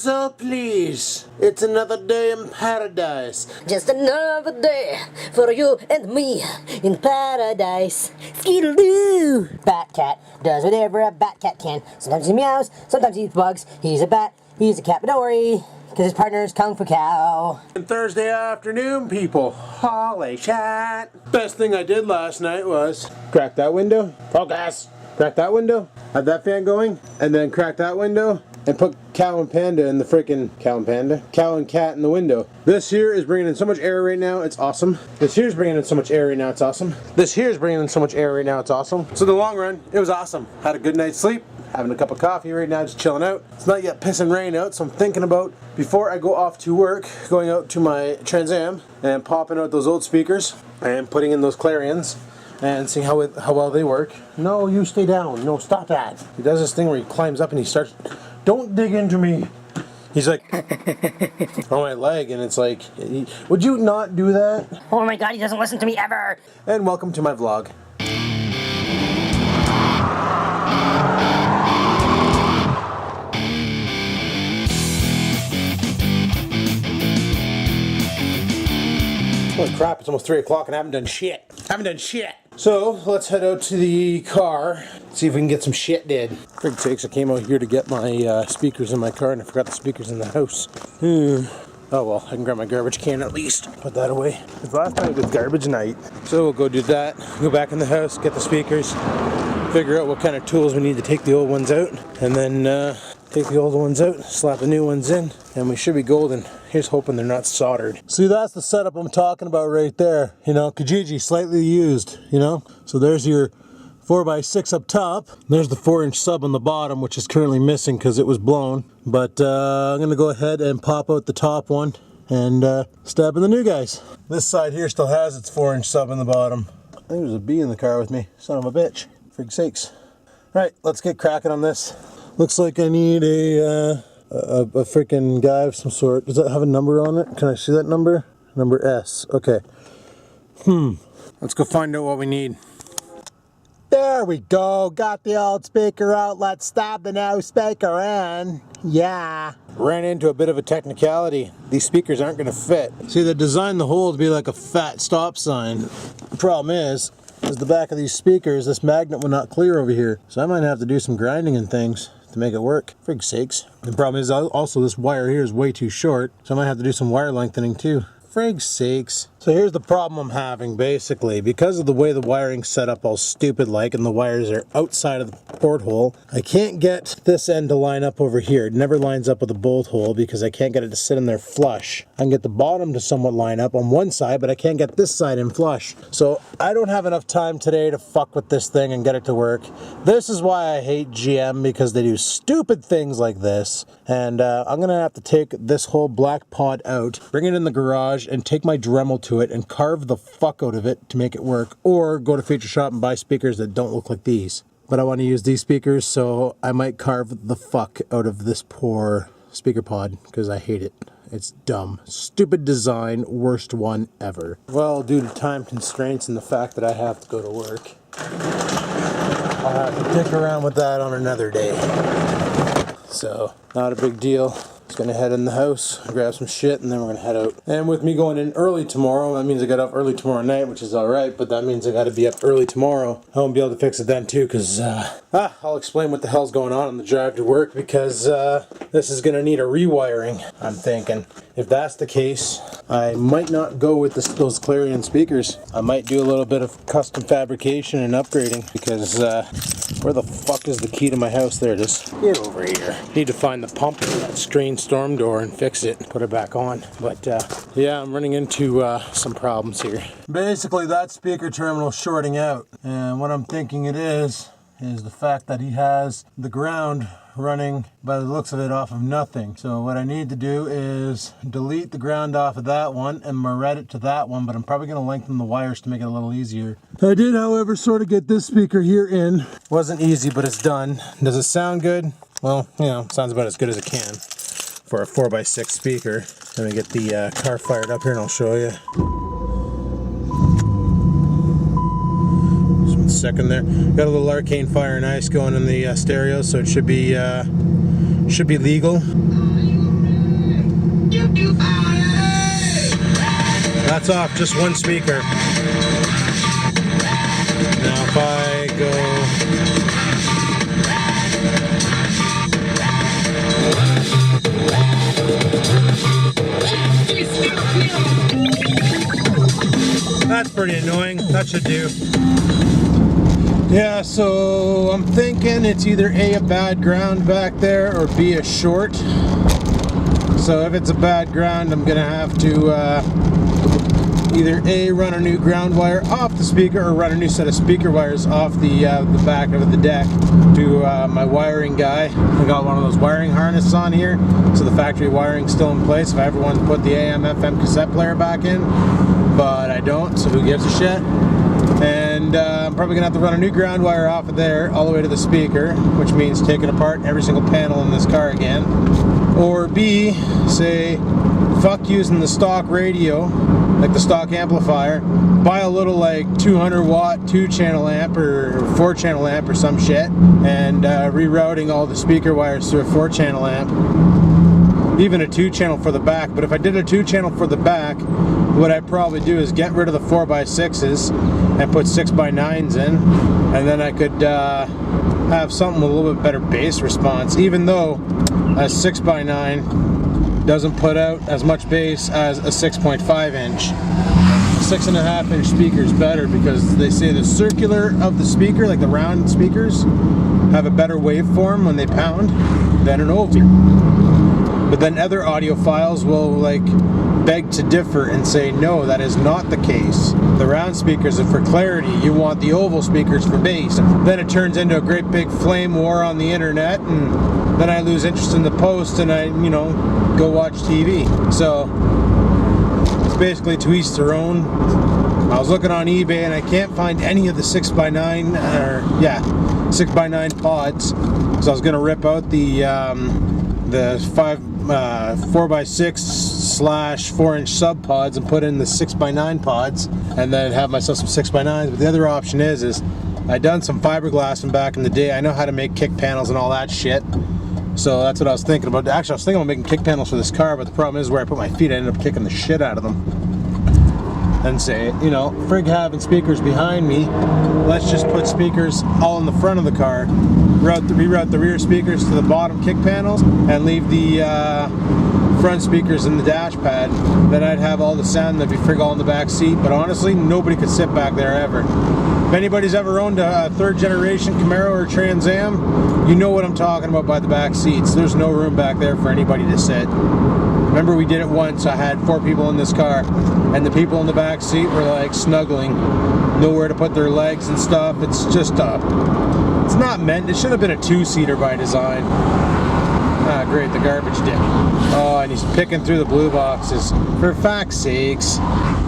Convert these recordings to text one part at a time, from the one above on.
So please, it's another day in paradise. Just another day for you and me in paradise. Skidoo! Bat cat does whatever a bat cat can. Sometimes he meows, sometimes he eats bugs. He's a bat, he's a cat, but don't worry, because his partner is Kung Fu Cow. And Thursday afternoon, people. Holy shit. Best thing I did last night was crack that window. Focus. Crack that window. Have that fan going. And then crack that window. And put Cow and Panda in the frickin' Cow and Panda? Cow and Cat in the window. This here is bringing in so much air right now, it's awesome. This here's bringing in so much air right now, it's awesome. This here's bringing in so much air right now, it's awesome. So in the long run, it was awesome. Had a good night's sleep. Having a cup of coffee right now, just chilling out. It's not yet pissing rain out, so I'm thinking about, before I go off to work, going out to my Trans Am and popping out those old speakers and putting in those clarions and seeing how well they work. No, you stay down. No, stop that. He does this thing where he climbs up and he starts, don't dig into me. He's like, on my leg, and it's like, would you not do that? Oh my god, he doesn't listen to me ever. And welcome to my vlog. Holy crap, it's almost 3 o'clock and I haven't done shit. So, let's head out to the car, see if we can get some shit did. For sakes, I came out here to get my speakers in my car and I forgot the speakers in the house. Oh well, I can grab my garbage can at least. Put that away. Because last night was garbage night. So we'll go do that, go back in the house, get the speakers, figure out what kind of tools we need to take the old ones out, and then take the old ones out, slap the new ones in, and we should be golden. Here's hoping they're not soldered. See, that's the setup I'm talking about right there. You know, Kijiji, slightly used, you know? So there's your 4x6 up top. There's the 4-inch sub on the bottom, which is currently missing because it was blown. But I'm gonna go ahead and pop out the top one and stab in the new guys. This side here still has its 4-inch sub in the bottom. I think there's a bee in the car with me. Son of a bitch. Frig sakes. All right, let's get cracking on this. Looks like I need a freaking guy of some sort. Does that have a number on it? Can I see that number? Number S. Okay. Let's go find out what we need. There we go. Got the old speaker out. Let's stab the new speaker in. Yeah. Ran into a bit of a technicality. These speakers aren't going to fit. See, they designed the hole to be like a fat stop sign. The problem is the back of these speakers, this magnet will not clear over here. So I might have to do some grinding and things to make it work. Frig sakes. The problem is also this wire here is way too short, so I might have to do some wire lengthening too. Frig sakes. So here's the problem I'm having, basically. Because of the way the wiring's set up all stupid like, and the wires are outside of the porthole, I can't get this end to line up over here. It never lines up with the bolt hole because I can't get it to sit in there flush. I can get the bottom to somewhat line up on one side, but I can't get this side in flush. So I don't have enough time today to fuck with this thing and get it to work. This is why I hate GM, because they do stupid things like this. And I'm gonna have to take this whole black pod out, bring it in the garage, and take my Dremel to it and carve the fuck out of it to make it work, or go to Feature Shop and buy speakers that don't look like these. But I want to use these speakers, so I might carve the fuck out of this poor speaker pod because I hate it. It's dumb. Stupid design, worst one ever. Well, due to time constraints and the fact that I have to go to work, I'll have to dick around with that on another day. So, not a big deal. Just gonna head in the house, grab some shit, and then we're gonna head out. And with me going in early tomorrow, that means I got up early tomorrow night, which is alright, but that means I gotta be up early tomorrow. I won't be able to fix it then too, because I'll explain what the hell's going on the drive to work, because this is gonna need a rewiring, I'm thinking. If that's the case, I might not go with those Clarion speakers. I might do a little bit of custom fabrication and upgrading, because where the fuck is the key to my house? There it is. Get over here. Need to find the pump for that strange storm door and fix it, put it back on. But yeah, I'm running into some problems here. Basically, that speaker terminal shorting out, and what I'm thinking it is the fact that he has the ground running, by the looks of it, off of nothing. So what I need to do is delete the ground off of that one and moret it to that one, but I'm probably going to lengthen the wires to make it a little easier. I did, however, sort of get this speaker here in. Wasn't easy, but it's done. Does it sound good? Well, you know, it sounds about as good as it can for a 4x6 speaker. Let me get the car fired up here and I'll show you. Just 1 second there. Got a little arcane fire and ice going in the stereo, so it should be legal. That's off just one speaker. Now if I go... That's pretty annoying. That should do. Yeah, so I'm thinking it's either A, bad ground back there, or B, a short. So if it's a bad ground, I'm gonna have to either A, run a new ground wire off the speaker, or run a new set of speaker wires off the back of the deck to my wiring guy. I got one of those wiring harnesses on here, so the factory wiring's still in place if I ever want to put the AM FM cassette player back in, but I don't, so who gives a shit. And I'm probably gonna have to run a new ground wire off of there all the way to the speaker, which means taking apart every single panel in this car again. Or B, say fuck using the stock radio, like the stock amplifier, buy a little like 200 watt 2-channel amp or 4-channel amp or some shit, and rerouting all the speaker wires through a 4-channel amp, even a 2-channel for the back. But if I did a 2-channel for the back, what I'd probably do is get rid of the 4x6s and put 6x9s in, and then I could have something with a little bit better bass response, even though a 6x9 doesn't put out as much bass as a 6.5 inch. 6.5 inch speaker is better because they say the circular of the speaker, like the round speakers, have a better waveform when they pound than an oval. But then other audiophiles will like beg to differ and say no, that is not the case. The round speakers are for clarity, you want the oval speakers for bass. Then it turns into a great big flame war on the internet, and then I lose interest in the post and I, you know, go watch TV. So it's basically to each their own. I was looking on eBay and I can't find any of the 6x9 6x9 pods, so I was gonna rip out the 4x6/4-inch sub pods and put in the 6x9 pods, and then have myself some 6x9s. But the other option is I'd done some fiberglassing back in the day. I know how to make kick panels and all that shit. So that's what I was thinking about. Actually, I was thinking about making kick panels for this car, but the problem is where I put my feet, I ended up kicking the shit out of them. And say, you know, frig having speakers behind me, let's just put speakers all in the front of the car, reroute the rear speakers to the bottom kick panels, and leave the front speakers in the dash pad. Then I'd have all the sound that'd be frig all in the back seat, but honestly, nobody could sit back there ever. If anybody's ever owned a 3rd generation Camaro or Trans Am, you know what I'm talking about by the back seats. There's no room back there for anybody to sit. Remember, we did it once. I had 4 people in this car, and the people in the back seat were like snuggling, nowhere to put their legs and stuff. It's just it's not meant. It should have been a 2-seater by design. Ah, great, the garbage dip. Oh, and he's picking through the blue boxes. For fuck's sakes,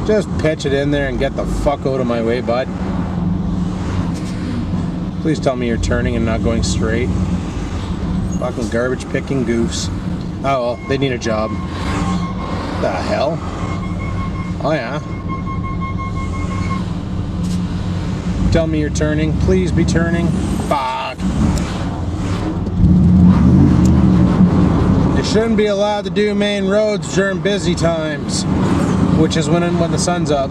just pitch it in there and get the fuck out of my way, bud. Please tell me you're turning and not going straight. Fucking garbage picking goofs. Oh well, they need a job. The hell? Oh yeah. Tell me you're turning. Please be turning. Fuck. You shouldn't be allowed to do main roads during busy times, which is when the sun's up.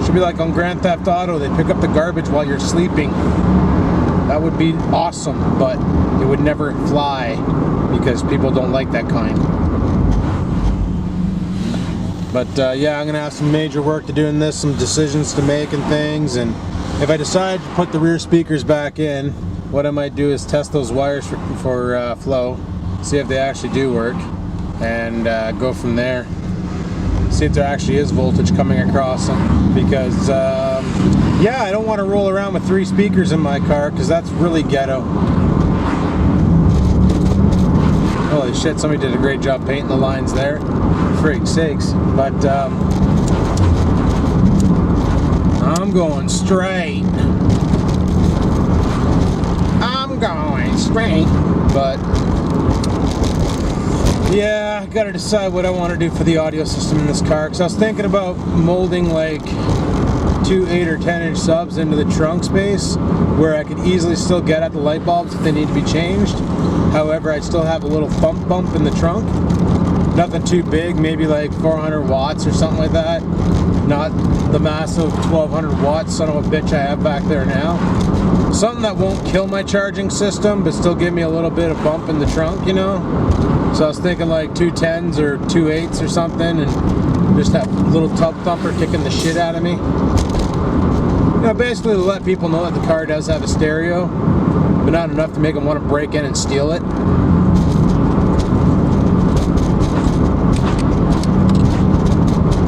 Should be like on Grand Theft Auto, they pick up the garbage while you're sleeping. That would be awesome, but it would never fly because people don't like that kind. But yeah, I'm gonna have some major work to do in this, some decisions to make and things. And if I decide to put the rear speakers back in, what I might do is test those wires for flow, see if they actually do work, and go from there. See if there actually is voltage coming across them, because yeah, I don't want to roll around with 3 speakers in my car because that's really ghetto. Holy shit, somebody did a great job painting the lines there. Frig sakes. But I'm going straight. I'm going straight. But yeah, I gotta decide what I want to do for the audio system in this car, because I was thinking about molding like 2 8 or 10 inch subs into the trunk space where I could easily still get at the light bulbs if they need to be changed. However, I'd still have a little bump in the trunk. Nothing too big, maybe like 400 watts or something like that. Not the massive 1200 watts son of a bitch I have back there now. Something that won't kill my charging system, but still give me a little bit of bump in the trunk, you know? So I was thinking like 210s or 2.8s or something, and just that little tub thumper kicking the shit out of me. You know, basically to let people know that the car does have a stereo, but not enough to make them want to break in and steal it.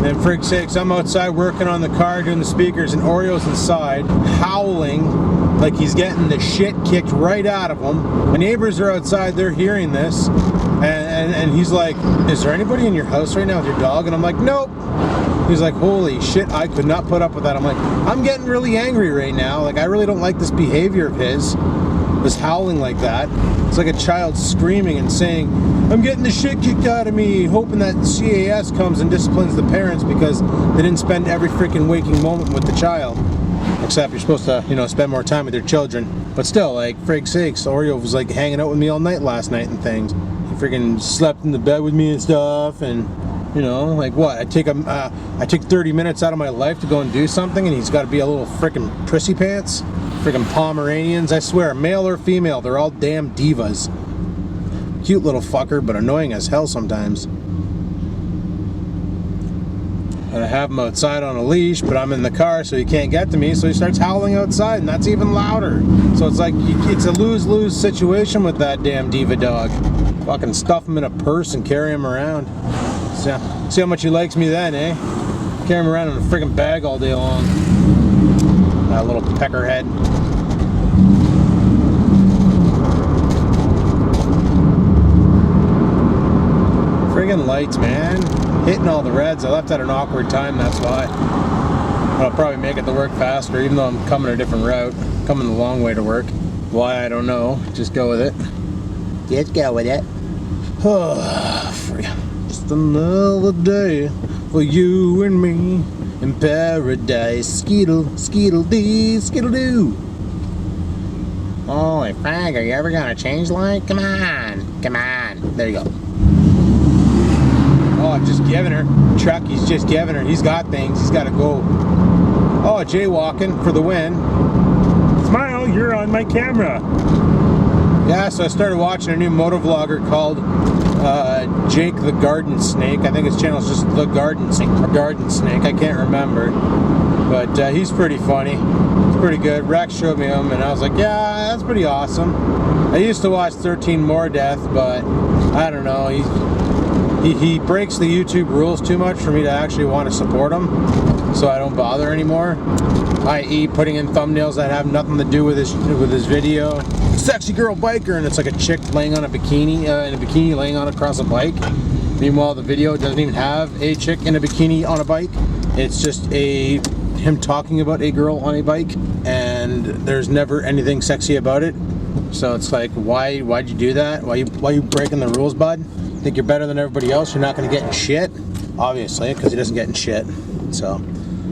And frig sakes, I'm outside working on the car, doing the speakers, and Oreo's inside, howling like he's getting the shit kicked right out of him. My neighbors are outside, they're hearing this, and he's like, is there anybody in your house right now with your dog? And I'm like, nope. He's like, holy shit, I could not put up with that. I'm like, I'm getting really angry right now. Like, I really don't like this behavior of his. This howling like that. It's like a child screaming and saying, I'm getting the shit kicked out of me, hoping that CAS comes and disciplines the parents because they didn't spend every freaking waking moment with the child. Except you're supposed to, you know, spend more time with your children. But still, like, frig sakes, Oreo was like hanging out with me all night last night and things. He freaking slept in the bed with me and stuff, and you know, like what? I take 30 minutes out of my life to go and do something, and he's got to be a little freaking prissy pants. Freaking Pomeranians, I swear, male or female, they're all damn divas. Cute little fucker, but annoying as hell sometimes. And I have him outside on a leash, but I'm in the car, so he can't get to me, so he starts howling outside, and that's even louder. So it's like, it's a lose-lose situation with that damn diva dog. Fucking stuff him in a purse and carry him around. See how much he likes me then, eh? Carry him around in a freaking bag all day long. That little peckerhead. Friggin' lights, man. Hitting all the reds. I left at an awkward time, that's why. But I'll probably make it to work faster, even though I'm coming a different route. Coming the long way to work. Why, I don't know. Just go with it. Just go with it. Oh, friggin'. Just another day for you and me in paradise. Skeetle, skeetle dee, skeetle doo. Holy fag, are you ever gonna change light? Come on, come on. There you go. Oh, I'm just giving her. Truck, he's just giving her. He's got things, he's gotta go. Oh, jaywalking for the win. Smile, you're on my camera. Yeah, so I started watching a new motovlogger called Jake the Garden Snake. I think his channel is just The Garden Snake, or Garden Snake, I can't remember. But he's pretty funny. It's pretty good. Rex showed me him and I was like, yeah, that's pretty awesome. I used to watch 13 More Death, but I don't know. He breaks the YouTube rules too much for me to actually want to support him. So I don't bother anymore. I.e. putting in thumbnails that have nothing to do with his video. Sexy girl biker, and it's like a chick laying on a bikini, in a bikini laying on across a bike. Meanwhile, the video doesn't even have a chick in a bikini on a bike. It's just him talking about a girl on a bike, and there's never anything sexy about it. So it's like, why'd you do that? Why you breaking the rules, bud? Think you're better than everybody else? You're not gonna get in shit? Obviously, because he doesn't get in shit. So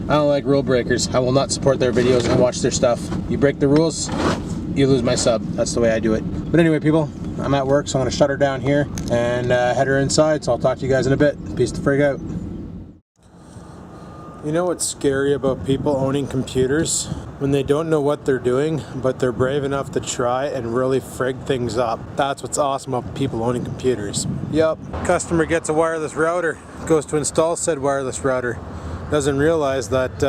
I don't like rule breakers. I will not support their videos and watch their stuff. You break the rules, you lose my sub. That's the way I do it. But anyway, people, I'm at work, so I'm gonna shut her down here and head her inside. So I'll talk to you guys in a bit. Peace the frig out. You know what's scary about people owning computers? When they don't know what they're doing, but they're brave enough to try and really frig things up. That's what's awesome about people owning computers. Yep, customer gets a wireless router, goes to install said wireless router. Doesn't realize that,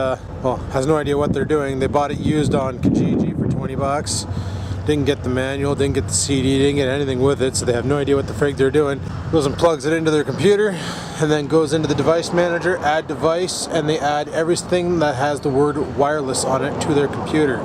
well, has no idea what they're doing. They bought it used on Kijiji for 20 bucks. Didn't get the manual, didn't get the CD, didn't get anything with it, so they have no idea what the frig they're doing. Goes and plugs it into their computer, and then goes into the device manager, add device, and they add everything that has the word wireless on it to their computer,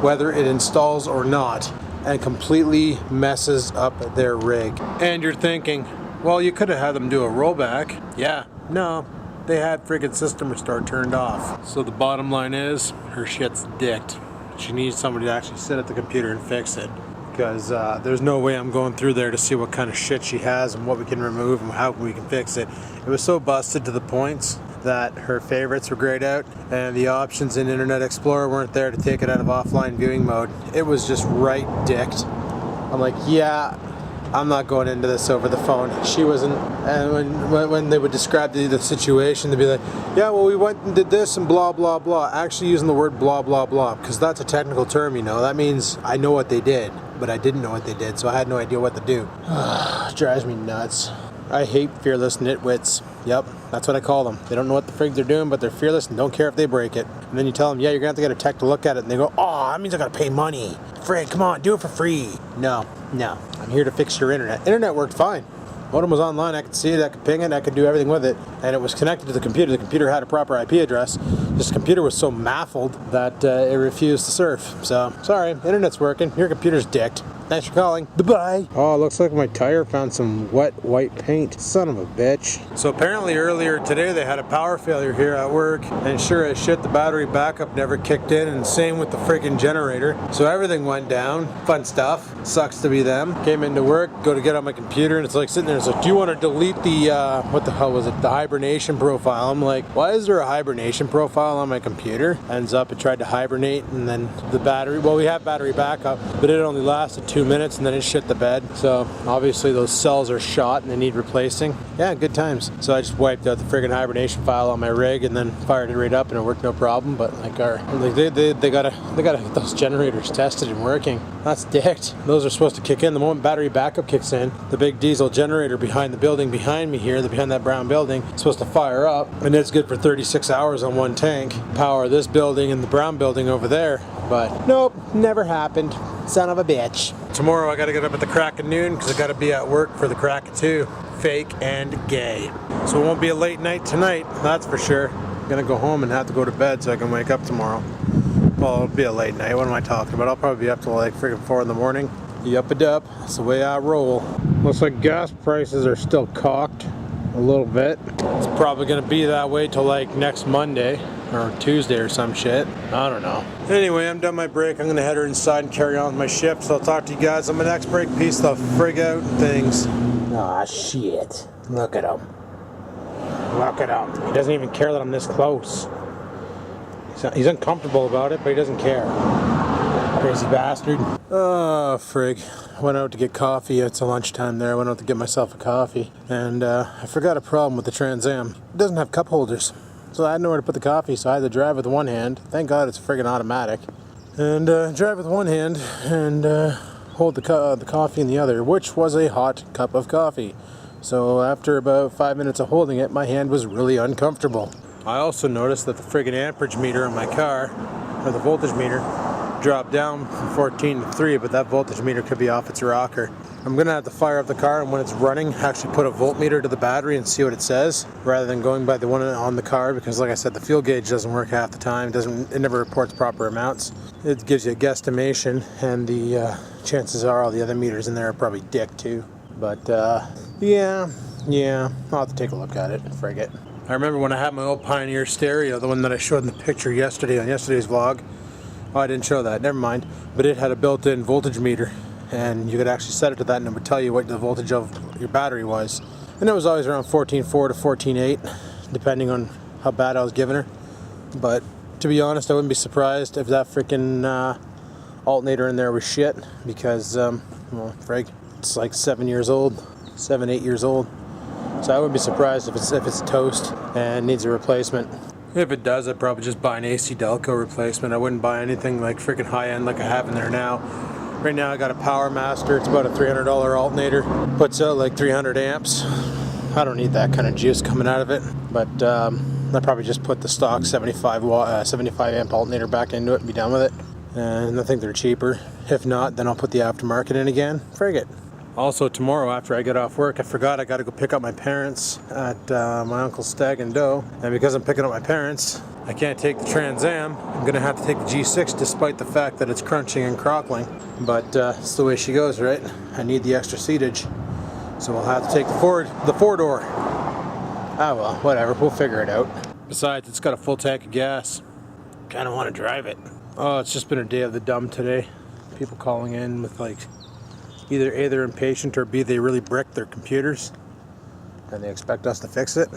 whether it installs or not, and completely messes up their rig. And you're thinking, well, you could have had them do a rollback. Yeah, no. They had friggin' system restore turned off. So the bottom line is, her shit's dicked. She needs somebody to actually sit at the computer and fix it. Because there's no way I'm going through there to see what kind of shit she has and what we can remove and how we can fix it. It was so busted to the points that her favorites were grayed out and the options in Internet Explorer weren't there to take it out of offline viewing mode. It was just right dicked. I'm like, yeah, I'm not going into this over the phone. She wasn't, and when they would describe the situation, they'd be like, yeah, well, we went and did this and blah, blah, blah. Actually using the word blah, blah, blah, because that's a technical term, you know. That means I know what they did, but I didn't know what they did, so I had no idea what to do. Drives me nuts. I hate fearless nitwits. Yep, that's what I call them. They don't know what the frig they're doing, but they're fearless and don't care if they break it. And then you tell them, yeah, you're gonna have to get a tech to look at it, and they go, oh, that means I gotta pay money. Frig, come on, do it for free. No, I'm here to fix your internet. Internet worked fine. Modem was online, I could see it, I could ping it, I could do everything with it, and it was connected to the computer. The computer had a proper IP address. This computer was so muffled that it refused to surf. So, sorry, internet's working, your computer's dicked. Thanks for calling. Bye-bye. Oh, it looks like my tire found some wet white paint. Son of a bitch. So apparently earlier today they had a power failure here at work, and sure as shit the battery backup never kicked in, and same with the freaking generator. So everything went down. Fun stuff. Sucks to be them. Came into work, go to get on my computer, and it's like sitting there, it's like, do you want to delete the, what the hell was it? The hibernation profile. I'm like, why is there a hibernation profile on my computer? Ends up it tried to hibernate, and then the battery, well, we have battery backup, but it only lasted 2 minutes and then it shit the bed. So obviously those cells are shot and they need replacing. Yeah, good times. So I just wiped out the friggin' hibernation file on my rig and then fired it right up and it worked no problem. But like they gotta get those generators tested and working. That's dicked. Those are supposed to kick in the moment battery backup kicks in. The big diesel generator behind the building behind me here, behind that brown building, is supposed to fire up, and it's good for 36 hours on one tank. Power this building and the brown building over there. But nope, never happened. Son of a bitch. Tomorrow I gotta get up at the crack of noon because I gotta be at work for the crack of 2. Fake and gay. So it won't be a late night tonight, that's for sure. I'm gonna go home and have to go to bed so I can wake up tomorrow. Well, it'll be a late night. What am I talking about? I'll probably be up till like freaking 4 in the morning. Yup-a-dup. That's the way I roll. Looks like gas prices are still cocked a little bit. It's probably gonna be that way till like next Monday or Tuesday or some shit. I don't know. Anyway, I'm done my break. I'm gonna head her inside and carry on with my shift. So I'll talk to you guys on my next break. Peace the frig out and things. Aw, shit. Look at him. Look at him. He doesn't even care that I'm this close. He's uncomfortable about it, but he doesn't care. Crazy bastard. Oh, frig. I went out to get coffee. It's lunchtime there. I went out to get myself a coffee. And I forgot a problem with the Trans Am. It doesn't have cup holders. So I had nowhere to put the coffee, so I had to drive with one hand. Thank God it's friggin' automatic. And drive with one hand and hold the coffee in the other, which was a hot cup of coffee. So after about 5 minutes of holding it, my hand was really uncomfortable. I also noticed that the friggin' amperage meter on my car, or the voltage meter, dropped down from 14 to 3, but that voltage meter could be off its rocker. I'm gonna have to fire up the car, and when it's running, actually put a voltmeter to the battery and see what it says, rather than going by the one on the car, because like I said, the fuel gauge doesn't work half the time. It never reports proper amounts. It gives you a guesstimation, and the chances are all the other meters in there are probably dick too. But yeah, I'll have to take a look at it and frig it. I remember when I had my old Pioneer stereo, the one that I showed in the picture yesterday on yesterday's vlog. Oh, I didn't show that, never mind. But it had a built-in voltage meter, and you could actually set it to that and it would tell you what the voltage of your battery was. And it was always around 14.4 to 14.8, depending on how bad I was giving her. But to be honest, I wouldn't be surprised if that freaking alternator in there was shit, because, well, frig, it's like 7, 8 years old. So I wouldn't be surprised if it's toast and needs a replacement. If it does, I'd probably just buy an AC Delco replacement. I wouldn't buy anything like freaking high-end like I have in there now. Right now I got a Power Master. It's about a $300 alternator. Puts out like 300 amps. I don't need that kind of juice coming out of it. But I'd probably just put the stock 75 amp alternator back into it and be done with it. And I think they're cheaper. If not, then I'll put the aftermarket in again. Frig it. Also tomorrow after I get off work, I forgot I got to go pick up my parents at my uncle's Stag and Doe. And because I'm picking up my parents, I can't take the Trans Am. I'm going to have to take the G6 despite the fact that it's crunching and crockling. But it's the way she goes, right? I need the extra seatage. So we'll have to take the four-door. Ah well, whatever, we'll figure it out. Besides, it's got a full tank of gas. Kind of want to drive it. Oh, it's just been a day of the dumb today. People calling in with like either A, they're impatient, or B, they really bricked their computers and they expect us to fix it.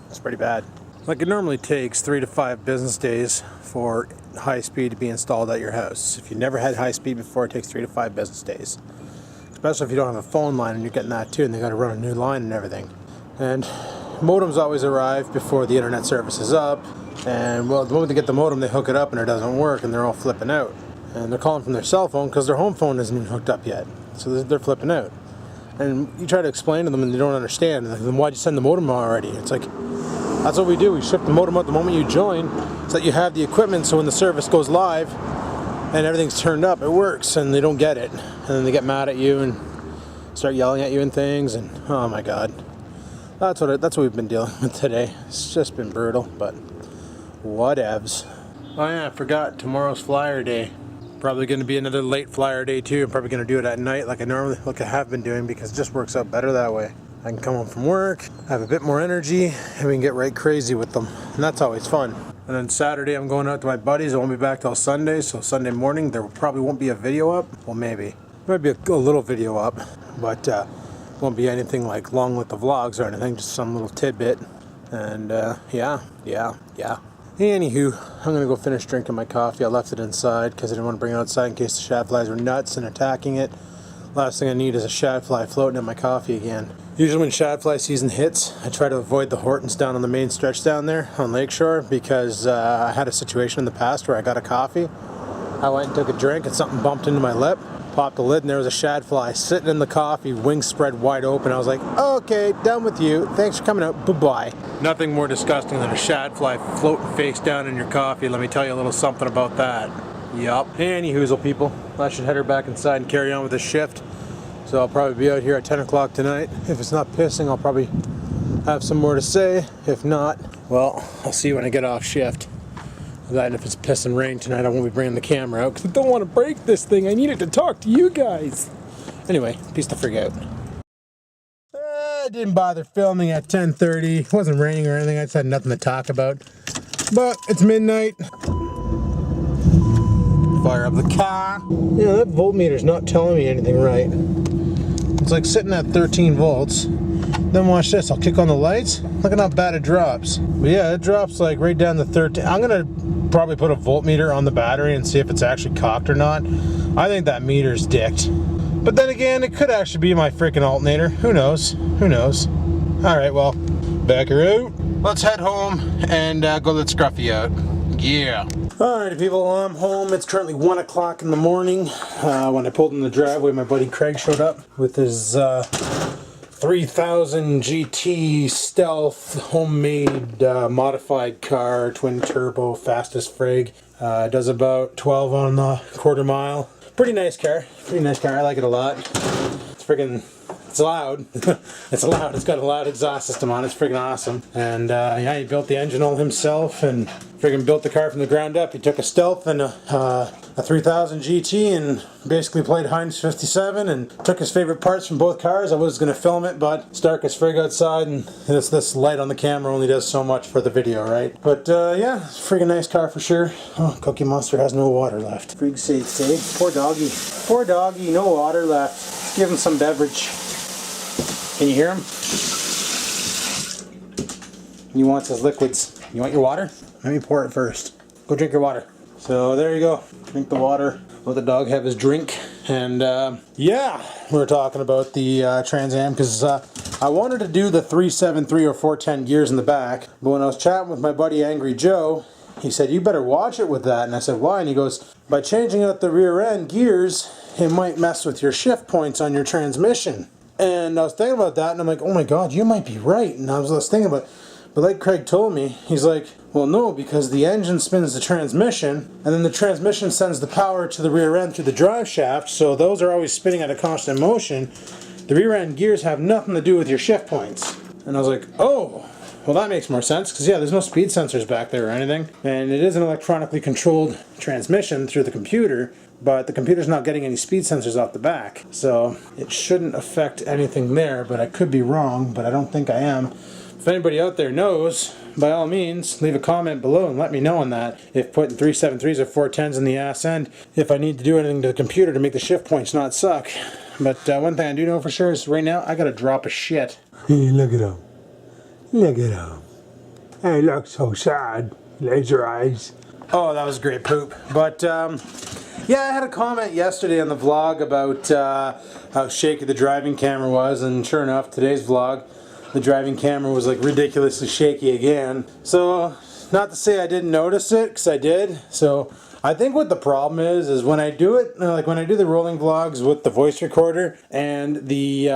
It's pretty bad. Like, it normally takes 3 to 5 business days for high speed to be installed at your house. If you never had high speed before, it takes 3 to 5 business days. especially if you don't have a phone line and you're getting that too, and they got to run a new line and everything. And modems always arrive before the internet service is up, and well, the moment they get the modem, they hook it up and it doesn't work, and they're all flipping out. And they're calling from their cell phone because their home phone isn't even hooked up yet, so they're flipping out. And you try to explain to them and they don't understand. And then why'd you send the modem already? It's like, that's what we do. We ship the modem out the moment you join so that you have the equipment, so when the service goes live and everything's turned up, it works, and they don't get it. And then they get mad at you and start yelling at you and things, and oh my god. That's what we've been dealing with today. It's just been brutal, but whatevs. Oh yeah, I forgot, tomorrow's flyer day. Probably going to be another late flyer day too. I'm probably going to do it at night like I have been doing, because it just works out better that way. I can come home from work, have a bit more energy, and we can get right crazy with them. And that's always fun. And then Saturday I'm going out to my buddies. I won't be back till Sunday, so Sunday morning there probably won't be a video up. Well, maybe. There might be a little video up, but won't be anything like long with the vlogs or anything, just some little tidbit. And yeah. Anywho, I'm going to go finish drinking my coffee. I left it inside because I didn't want to bring it outside in case the shadflies were nuts and attacking it. Last thing I need is a shadfly floating in my coffee again. Usually when shadfly season hits, I try to avoid the Hortons down on the main stretch down there on Lakeshore, because I had a situation in the past where I got a coffee. I went and took a drink and something bumped into my lip. Popped the lid and there was a shadfly sitting in the coffee, wings spread wide open. I was like, okay, done with you. Thanks for coming out. Bye-bye. Nothing more disgusting than a shadfly floating face down in your coffee. Let me tell you a little something about that. Yup. Any hoozle, people. I should head her back inside and carry on with the shift. So I'll probably be out here at 10 o'clock tonight. If it's not pissing, I'll probably have some more to say. If not, well, I'll see you when I get off shift. That, and if it's pissing rain tonight, I won't be bringing the camera out because I don't want to break this thing. I need it to talk to you guys. Anyway, peace the frig out. I didn't bother filming at 10:30. It wasn't raining or anything. I just had nothing to talk about. But it's midnight. Fire up the car. Yeah, that voltmeter's not telling me anything right. It's like sitting at 13 volts. Then watch this. I'll kick on the lights. Look at how bad it drops. But yeah, it drops like right down to 13. I'm gonna probably put a voltmeter on the battery and see if it's actually cocked or not. I think that meter's dicked. But then again, it could actually be my freaking alternator. Who knows? Who knows? Alright, well, back her out. Let's head home and go let Scruffy out. Yeah. Alrighty, people, I'm home. It's currently 1 o'clock in the morning. When I pulled in the driveway, my buddy Craig showed up with his 3000 GT Stealth homemade modified car, twin turbo, fastest frig. Does about 12 on the quarter mile. Pretty nice car. Pretty nice car. I like it a lot. It's friggin', it's loud. It's loud. It's got a loud exhaust system on it. It's friggin' awesome. And yeah, he built the engine all himself and friggin' built the car from the ground up. He took a Stealth and a 3000 GT and basically played Heinz 57 and took his favorite parts from both cars. I was going to film it, but it's dark as frig outside and this light on the camera only does so much for the video, right? But yeah, it's a friggin' nice car for sure. Oh, Cookie Monster has no water left. Frig sakes, eh? Poor doggy. Poor doggy, no water left. Let's give him some beverage. Can you hear him? He wants his liquids. You want your water? Let me pour it first. Go drink your water. So there you go. Drink the water. Let the dog have his drink. And yeah, we were talking about the Trans Am because I wanted to do the 373 or 410 gears in the back. But when I was chatting with my buddy Angry Joe, he said, you better watch it with that. And I said, why? And he goes, by changing out the rear end gears, it might mess with your shift points on your transmission. And I was thinking about that and I'm like, oh my God, you might be right. And I was thinking about, but like Craig told me, he's like, well no, because the engine spins the transmission and then the transmission sends the power to the rear end through the drive shaft, so those are always spinning at a constant motion. The rear end gears have nothing to do with your shift points. And I was like, oh, well that makes more sense, because yeah, there's no speed sensors back there or anything. And it is an electronically controlled transmission through the computer, but the computer's not getting any speed sensors off the back. So it shouldn't affect anything there, but I could be wrong, but I don't think I am. If anybody out there knows, by all means, leave a comment below and let me know on that. If putting 373s or 410s in the ass end, if I need to do anything to the computer to make the shift points not suck. But one thing I do know for sure is right now, I got a drop of shit. Hey, look at him. Look at him. He looks so sad. Laser eyes. Oh, that was great poop. But Yeah, I had a comment yesterday on the vlog about how shaky the driving camera was, and sure enough, today's vlog, the driving camera was like ridiculously shaky again. So, not to say I didn't notice it, because I did. So, I think what the problem is when I do it, like when I do the rolling vlogs with the voice recorder and the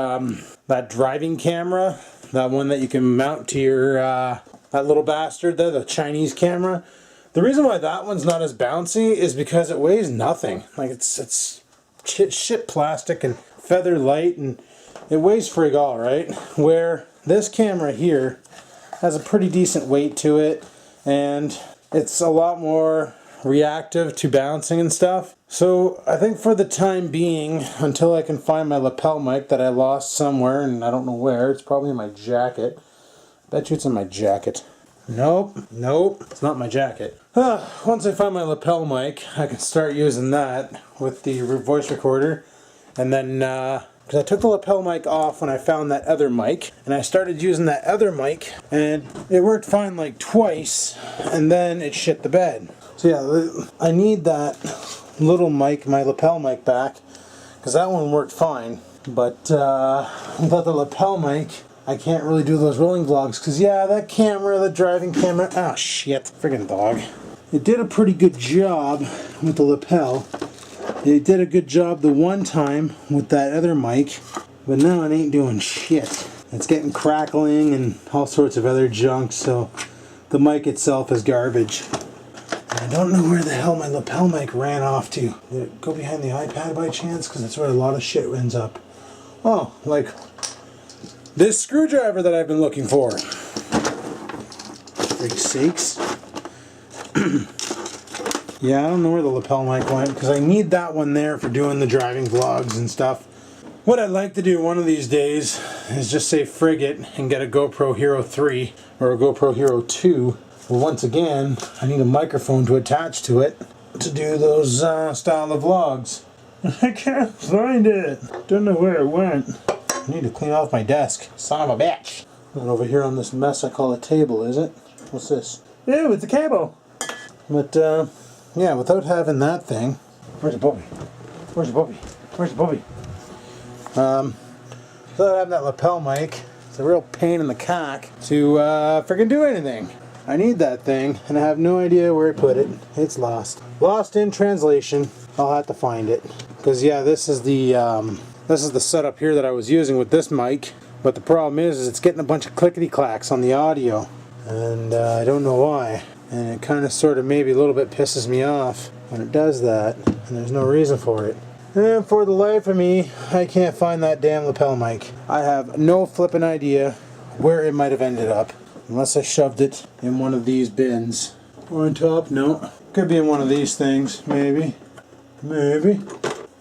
that driving camera, that one that you can mount to your that little bastard there, the Chinese camera. The reason why that one's not as bouncy is because it weighs nothing. Like it's shit plastic and feather light, and it weighs frig all, right? Where this camera here has a pretty decent weight to it, and it's a lot more reactive to bouncing and stuff. So I think for the time being, until I can find my lapel mic that I lost somewhere and I don't know where, it's probably in my jacket. I bet you it's in my jacket. Nope, it's not my jacket. Once I find my lapel mic, I can start using that with the voice recorder. And then, because I took the lapel mic off when I found that other mic, and I started using that other mic, and it worked fine like twice, and then it shit the bed. So yeah, I need that little mic, my lapel mic back, because that one worked fine. But without the lapel mic, I can't really do those rolling vlogs, because yeah, that camera, the driving camera, oh shit, friggin' dog. It did a pretty good job with the lapel. It did a good job the one time with that other mic, but now it ain't doing shit. It's getting crackling and all sorts of other junk, so the mic itself is garbage. I don't know where the hell my lapel mic ran off to. Did it go behind the iPad by chance? Because that's where a lot of shit ends up. Oh, like this screwdriver that I've been looking for. For sakes. Yeah, I don't know where the lapel mic went, because I need that one there for doing the driving vlogs and stuff. What I'd like to do one of these days is just say frig it and get a GoPro Hero 3 or a GoPro Hero 2. Well, once again, I need a microphone to attach to it to do those style of vlogs. I can't find it. Don't know where it went. I need to clean off my desk. Son of a bitch. Not over here on this mess I call a table, is it? What's this? Ew, it's a cable. But, yeah, without having that thing... Where's the puppy? Where's the puppy? Where's the puppy? Without having that lapel mic, it's a real pain in the cock to freaking do anything. I need that thing, and I have no idea where I put it. It's lost. Lost in translation. I'll have to find it. Because, yeah, this is the setup here that I was using with this mic. But the problem is it's getting a bunch of clickety-clacks on the audio. And I don't know why. And it kind of sort of maybe a little bit pisses me off when it does that. And there's no reason for it. And for the life of me, I can't find that damn lapel mic. I have no flippin' idea where it might have ended up. Unless I shoved it in one of these bins. Or on top, no. Could be in one of these things, maybe. Maybe.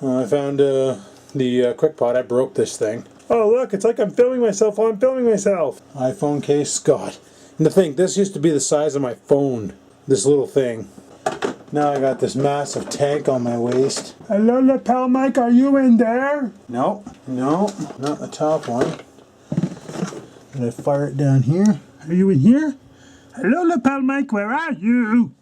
I found the quick pot. I broke this thing. Oh look, it's like I'm filming myself while I'm filming myself. iPhone case, God. And to think, this used to be the size of my phone. This little thing. Now I got this massive tank on my waist. Hello, lapel mic, are you in there? No, not the top one. Did I fire it down here? Are you in here? Hello, lapel mic, where are you?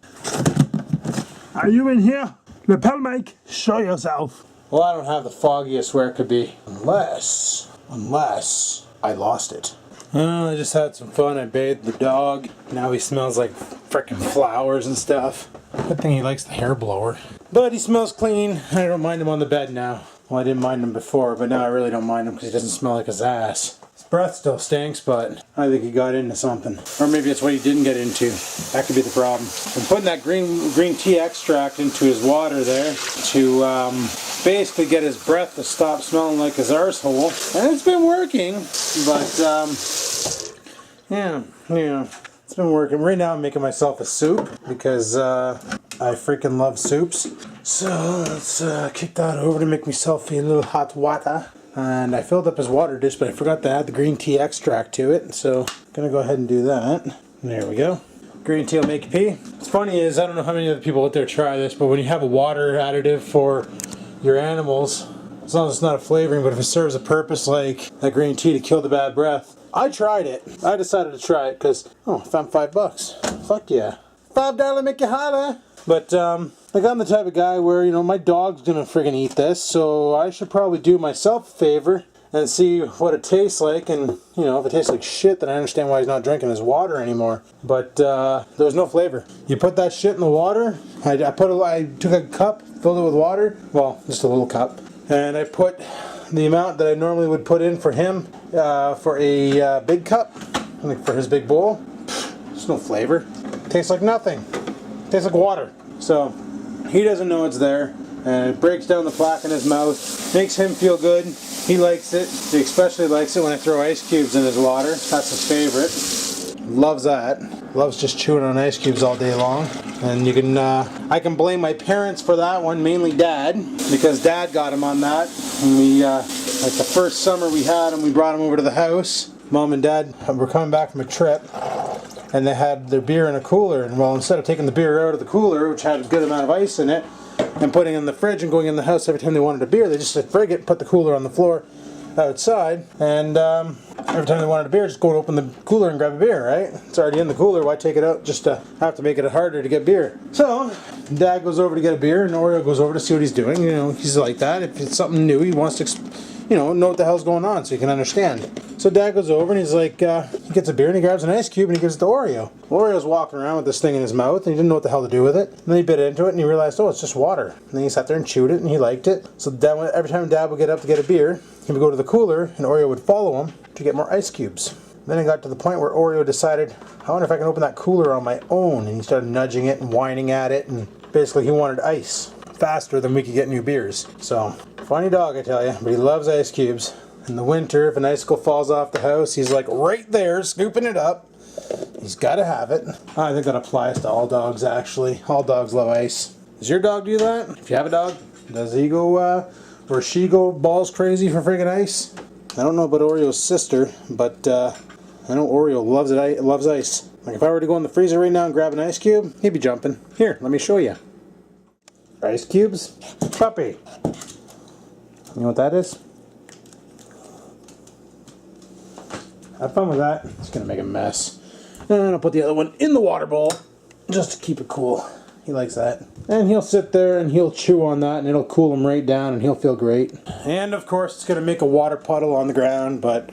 Are you in here? Lapel mic, show yourself. Well, I don't have the foggiest where it could be. Unless I lost it. I just had some fun. I bathed the dog. Now he smells like frickin' flowers and stuff. Good thing he likes the hair blower. But he smells clean. I don't mind him on the bed now. Well, I didn't mind him before, but now I really don't mind him because he doesn't smell like his ass. His breath still stinks, but I think he got into something. Or maybe it's what he didn't get into. That could be the problem. I'm putting that green tea extract into his water there to basically get his breath to stop smelling like his arsehole. And it's been working, but yeah. It's been working. Right now I'm making myself a soup because I freaking love soups. So let's kick that over to make myself a little hot water. And I filled up his water dish, but I forgot to add the green tea extract to it. So I'm going to go ahead and do that. There we go. Green tea will make you pee. What's funny is, I don't know how many other people out there try this, but when you have a water additive for your animals, as long as it's not a flavoring, but if it serves a purpose like that green tea to kill the bad breath, I tried it. I decided to try it because, I found $5. Fuck yeah. $5 make you holler. But Like, I'm the type of guy where, you know, my dog's gonna friggin' eat this, so I should probably do myself a favor and see what it tastes like, and, you know, if it tastes like shit, then I understand why he's not drinking his water anymore. But, there's no flavor. You put that shit in the water, I took a cup, filled it with water, well, just a little cup, and I put the amount that I normally would put in for him, for a big cup, like for his big bowl. There's no flavor. Tastes like nothing. Tastes like water. So, he doesn't know it's there, and it breaks down the plaque in his mouth, makes him feel good. He likes it. He especially likes it when I throw ice cubes in his water. That's his favorite. Loves that. Loves just chewing on ice cubes all day long. And you can, I can blame my parents for that one, mainly Dad, because Dad got him on that. And we, like the first summer we had him, we brought him over to the house. Mom and Dad were coming back from a trip, and they had their beer in a cooler, and well, instead of taking the beer out of the cooler, which had a good amount of ice in it, and putting it in the fridge and going in the house every time they wanted a beer, they just said, frig it, put the cooler on the floor outside, and every time they wanted a beer, just go and open the cooler and grab a beer, right? It's already in the cooler, why take it out just to have to make it harder to get beer? So, Dad goes over to get a beer, and Oreo goes over to see what he's doing. You know, he's like that. If it's something new, he wants to, you know what the hell's going on so he can understand. So Dad goes over and he's like, he gets a beer and he grabs an ice cube and he gives it to Oreo. Oreo's walking around with this thing in his mouth and he didn't know what the hell to do with it. And then he bit into it and he realized, oh, it's just water. And then he sat there and chewed it and he liked it. So Dad, every time Dad would get up to get a beer, he would go to the cooler and Oreo would follow him to get more ice cubes. Then it got to the point where Oreo decided, I wonder if I can open that cooler on my own. And he started nudging it and whining at it, and basically he wanted ice faster than we could get new beers. So, funny dog, I tell you, but he loves ice cubes. In the winter, if an icicle falls off the house, he's like right there scooping it up. He's got to have it. I think that applies to all dogs, actually. All dogs love ice. Does your dog do that? If you have a dog, does he go, or she go balls crazy for friggin' ice? I don't know about Oreo's sister, but I know Oreo loves ice. Like if I were to go in the freezer right now and grab an ice cube, he'd be jumping. Here, let me show you. Ice cubes? Puppy. You know what that is? Have fun with that. It's gonna make a mess. And I'll put the other one in the water bowl just to keep it cool. He likes that. And he'll sit there and he'll chew on that and it'll cool him right down and he'll feel great. And of course it's gonna make a water puddle on the ground, but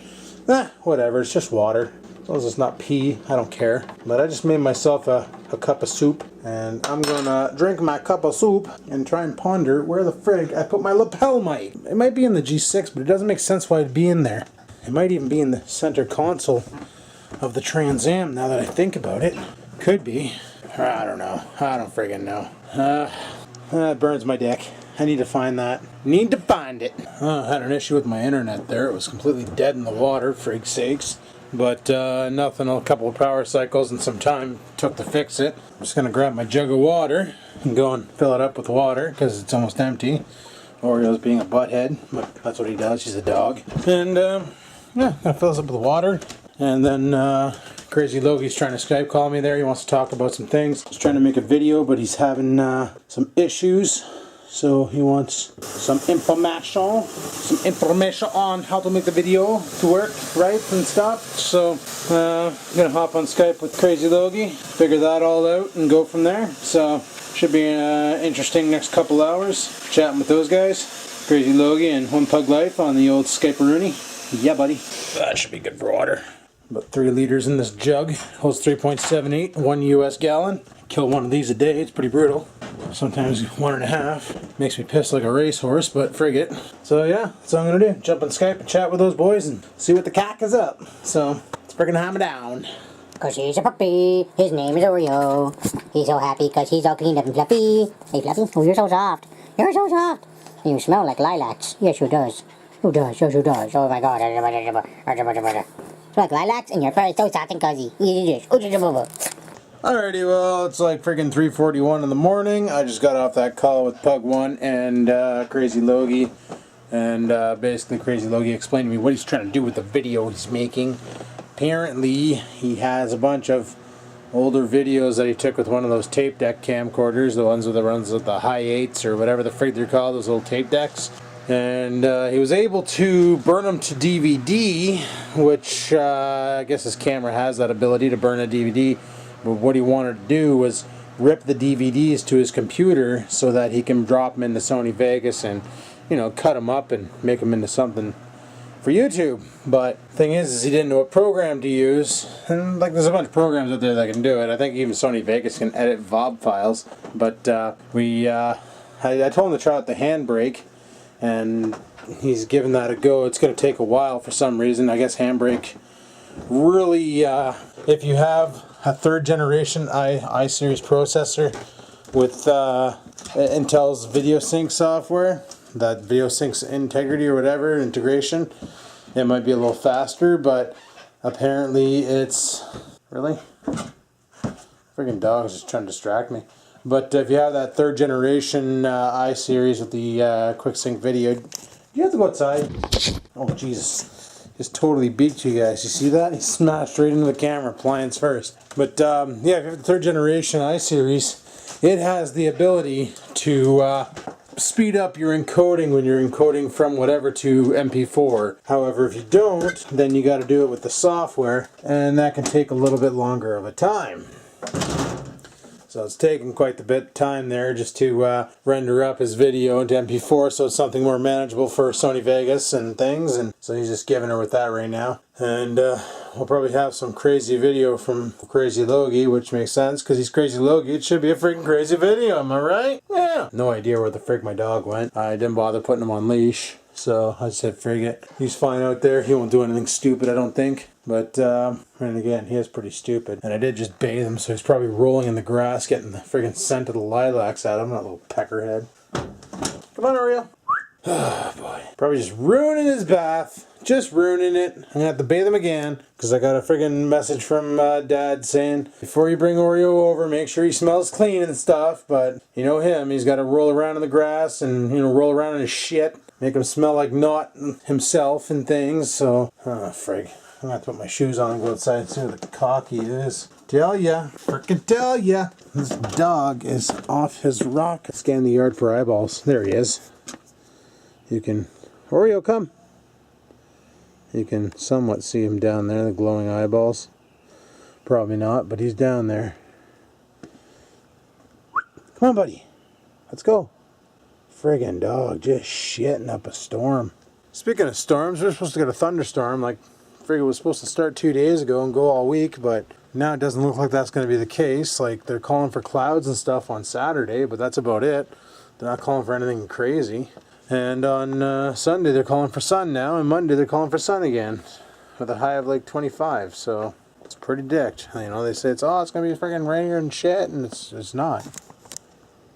whatever, it's just water. As long as it's not pee, I don't care. But I just made myself a cup of soup, and I'm gonna drink my cup of soup and try and ponder where the frig I put my lapel mic. It might be in the G6, but it doesn't make sense why it'd be in there. It might even be in the center console of the Trans Am now that I think about it. Could be. I don't know. I don't friggin' know. It burns my dick. I need to find that. Need to find it. I had an issue with my internet there. It was completely dead in the water, frig sakes. But nothing, a couple of power cycles and some time took to fix it. I'm just going to grab my jug of water and go and fill it up with water because it's almost empty. Oreo's being a butthead, but that's what he does. He's a dog. And yeah, going to fill this up with water. And then Crazy Logie's trying to Skype call me there. He wants to talk about some things. He's trying to make a video, but he's having some issues. So he wants some information on how to make the video to work right and stuff. So I'm gonna hop on Skype with Crazy Logie, figure that all out, and go from there. So should be an interesting next couple hours chatting with those guys, Crazy Logie and One Pug Life on the old Skype-a-rooney. Yeah, buddy. That should be good for water. About 3 liters in this jug. Holds 3.78, 1 US gallon. Kill one of these a day. It's pretty brutal. Sometimes 1.5. Makes me piss like a racehorse, but frig it. So yeah, that's what I'm gonna do. Jump on Skype and chat with those boys and see what the cack is up. So let's friggin' hammer down. Cause he's a puppy. His name is Oreo. He's so happy cause he's all cleaned up and fluffy. Hey Fluffy, oh you're so soft. You're so soft. You smell like lilacs. Yes you does. Who does? Yes you does. Oh my god. Smell like lilacs and your fur is so soft and cozy. Alrighty, well, it's like friggin' 3:41 in the morning. I just got off that call with Pug 1 and Crazy Logie. And basically Crazy Logie explained to me what he's trying to do with the video he's making. Apparently, he has a bunch of older videos that he took with one of those tape deck camcorders, the ones with the high 8s or whatever the frig they're called, those little tape decks. And he was able to burn them to DVD, which I guess his camera has that ability to burn a DVD. But what he wanted to do was rip the DVDs to his computer so that he can drop them into Sony Vegas and, you know, cut them up and make them into something for YouTube. But thing is he didn't know what program to use, and like there's a bunch of programs out there that can do it. I think even Sony Vegas can edit VOB files, but I told him to try out the Handbrake, and he's given that a go. It's going to take a while for some reason. I guess Handbrake really, if you have a 3rd generation i-series processor with Intel's video sync software, that video sync's integrity or whatever, integration, it might be a little faster, but apparently it's... Really? Freaking dog's just trying to distract me. But if you have that 3rd generation i-series with the quick sync video, you have to go outside. Oh Jesus. Just totally beat you guys. You see that? He smashed right into the camera, appliance first. But yeah, if you have the 3rd generation i-series, it has the ability to speed up your encoding when you're encoding from whatever to MP4. However, if you don't, then you got to do it with the software, and that can take a little bit longer of a time. So it's taken quite a bit of time there just to render up his video into MP4, so it's something more manageable for Sony Vegas and things, and so he's just giving her with that right now. And we'll probably have some crazy video from Crazy Logie, which makes sense, because he's Crazy Logie. It should be a freaking crazy video, am I right? Yeah. No idea where the frick my dog went. I didn't bother putting him on leash, so I said frig it. He's fine out there. He won't do anything stupid, I don't think. But, and again, he is pretty stupid. And I did just bathe him, so he's probably rolling in the grass, getting the friggin' scent of the lilacs at him, that little peckerhead. Come on, Oreo. Oh, boy. Probably just ruining his bath. Just ruining it. I'm gonna have to bathe him again, because I got a friggin' message from Dad saying, before you bring Oreo over, make sure he smells clean and stuff. But, you know him, he's got to roll around in the grass and, you know, roll around in his shit. Make him smell like not himself and things, so, oh, frig. I'm gonna have to put my shoes on and go outside and see what the cock he is. Tell ya, frickin' tell ya, this dog is off his rock. Scan the yard for eyeballs. There he is. You can, Oreo, come. You can somewhat see him down there, the glowing eyeballs. Probably not, but he's down there. Come on, buddy. Let's go. Friggin' dog, just shitting up a storm. Speaking of storms, we're supposed to get a thunderstorm, like it was supposed to start 2 days ago and go all week, but now it doesn't look like that's going to be the case. Like, they're calling for clouds and stuff on Saturday, but that's about it. They're not calling for anything crazy. And on Sunday they're calling for sun now, and Monday they're calling for sun again, with a high of like 25. So it's pretty dicked. You know, they say it's going to be freaking rainy and shit, and it's not.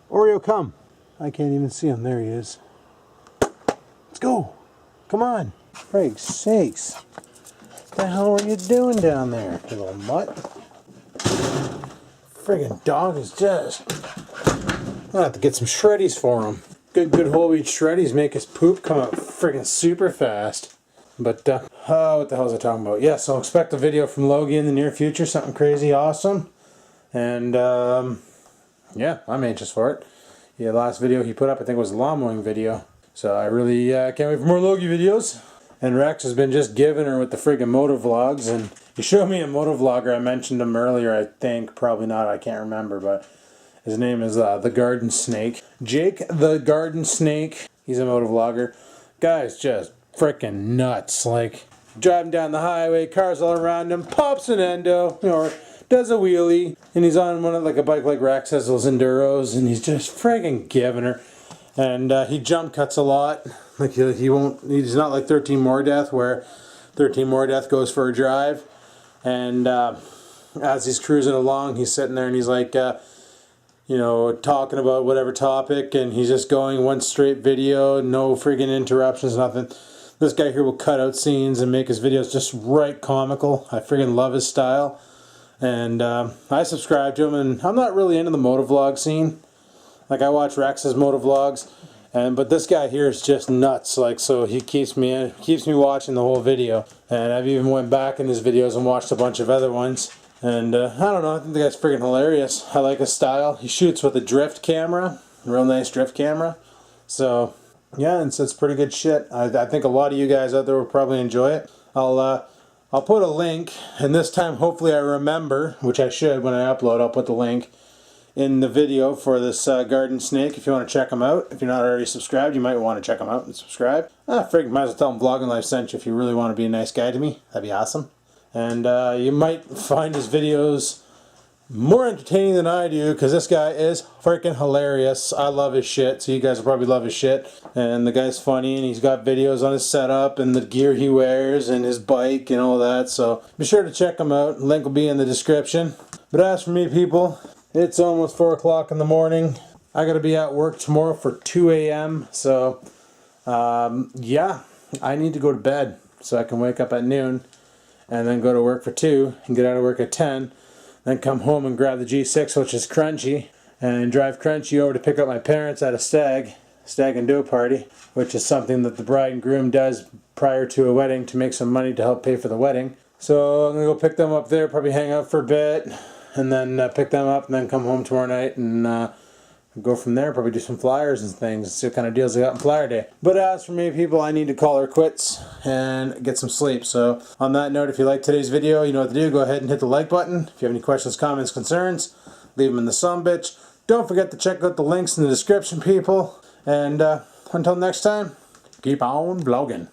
Oreo, come. I can't even see him. There he is. Let's go. Come on. For Christ's sakes. What the hell are you doing down there, you little mutt? Friggin' dog is just... I'm gonna have to get some shreddies for him. Good whole wheat shreddies make his poop come out friggin' super fast. But, what the hell was I talking about? Yeah, so expect a video from Logie in the near future, something crazy awesome. And, yeah, I'm anxious for it. Yeah, the last video he put up, I think, was a lawn mowing video. So I really can't wait for more Logie videos. And Rex has been just giving her with the friggin' moto vlogs. And he showed me a moto vlogger. I mentioned him earlier, I think. Probably not, I can't remember. But his name is The Garden Snake. Jake the Garden Snake. He's a moto vlogger. Guy's just frickin' nuts. Like, driving down the highway, cars all around him, pops an endo, or does a wheelie, and he's on one of like a bike like Rex has, those enduros, and he's just friggin' giving her. And he jump cuts a lot. Like he's not like 13 More Death, where 13 More Death goes for a drive, and as he's cruising along, he's sitting there and he's like, you know, talking about whatever topic, and he's just going one straight video, no friggin' interruptions, nothing. This guy here will cut out scenes and make his videos just right comical. I friggin' love his style. And I subscribe to him, and I'm not really into the motovlog scene. Like, I watch Rex's motovlogs, but this guy here is just nuts. Like, so he keeps me watching the whole video. And I've even went back in his videos and watched a bunch of other ones. And I don't know, I think the guy's friggin' hilarious. I like his style. He shoots with a drift camera, a real nice drift camera. So yeah, and so it's pretty good shit. I think a lot of you guys out there will probably enjoy it. I'll put a link, and this time hopefully I remember, which I should when I upload. I'll put the link in the video for this garden snake if you want to check them out. If you're not already subscribed, you might want to check them out and subscribe. Frig, might as well tell him Vlogging Life sent you if you really want to be a nice guy to me. That'd be awesome. And you might find his videos more entertaining than I do, because this guy is freaking hilarious. I love his shit, so you guys will probably love his shit. And the guy's funny, and he's got videos on his setup and the gear he wears and his bike and all that. So be sure to check him out. Link will be in the description. But as for me, people, it's almost 4 o'clock in the morning. I gotta be at work tomorrow for 2 a.m. So yeah, I need to go to bed so I can wake up at noon and then go to work for 2 and get out of work at 10. Then come home and grab the G6, which is Crunchy, and drive Crunchy over to pick up my parents at a stag and do party, which is something that the bride and groom does prior to a wedding to make some money to help pay for the wedding. So I'm going to go pick them up there, probably hang out for a bit, and then pick them up, and then come home tomorrow night and go from there, probably do some flyers and things, see what kind of deals I got in Flyer Day. But as for me, people, I need to call her quits and get some sleep. So on that note, if you like today's video, you know what to do. Go ahead and hit the like button. If you have any questions, comments, concerns, leave them in the sumbitch. Don't forget to check out the links in the description, people. And until next time, keep on vlogging.